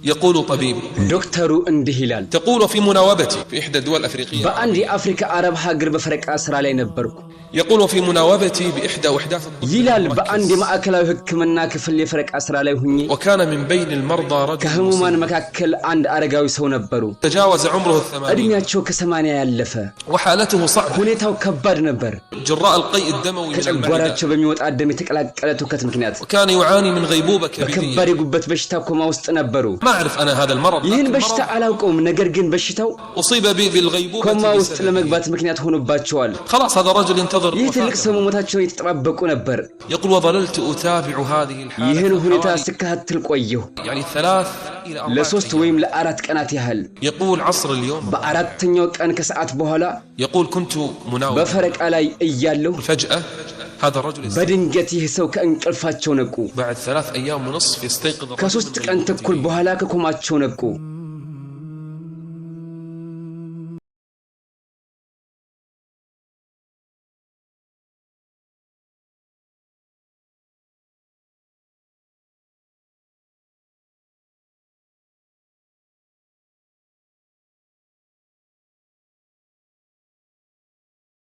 يقول طبيب دكتورو እንዲህ ይላል تقول في مناوبتي في إحدى الدول الأفريقية በአንድ የአፍሪካ አረብ ሀገር በፈረቃ ስራ ላይ ነበርኩ يقول في مناوبتي بإحدى وحدات ይላል በአንድ የማዕከላዊ ህክምና ክፍል የፈረቃ ስራ ላይ ሆኜ وكان من بين المرضى رجل ከህሙማን መካከል አንድ አረጋዊ ሰው ነበሩ تجاوز عمره 80 እድሜያቸው ከ80 ያለፈ وحالته صعبة ሁኔታው ከባድ ነበር جراء القيء الدموي من المعدة ከጨጓራቸው በሚወጣ ደም የተቀላቀለ ትውከት ምክንያት وكان يعاني من غيبوبة كبدية ከባድ የጉበት በሽታ ኮማ ውስጥ ነበሩ ما أعرف أنا هذا المرض ይህን በሽታ አላውቀውም ነገር ግን በሽታው أصيب بالغيبوبة ኮማ ውስጥ ለመግባት ምክንያት ሆኖባቸዋል خلاص هذا الرجل ينتظر ይህ ትልቅ ሰው መሞታቸውን የተጠባበቁ ነበር يقول وظللت أتابع هذه الحالة ይህን ሁኔታ ስከታተል ቆየሁ يعني 3 إلى 4 ለሶስት ወይም ለአራት ቀናት ያህል يقول عصر اليوم በአራተኛው ቀን ከሰዓት በኋላ يقول كنت مناوب በፈረቃ ላይ እያለሁ فجأة هذا الرجل በድንገት ይህ ሰው ከእንቅልፋቸው ነቁ بعد 3 أيام ونصف يستيقظ ከሶስት ቀን ተኩል በኋላ ከኮማቸው ነቁ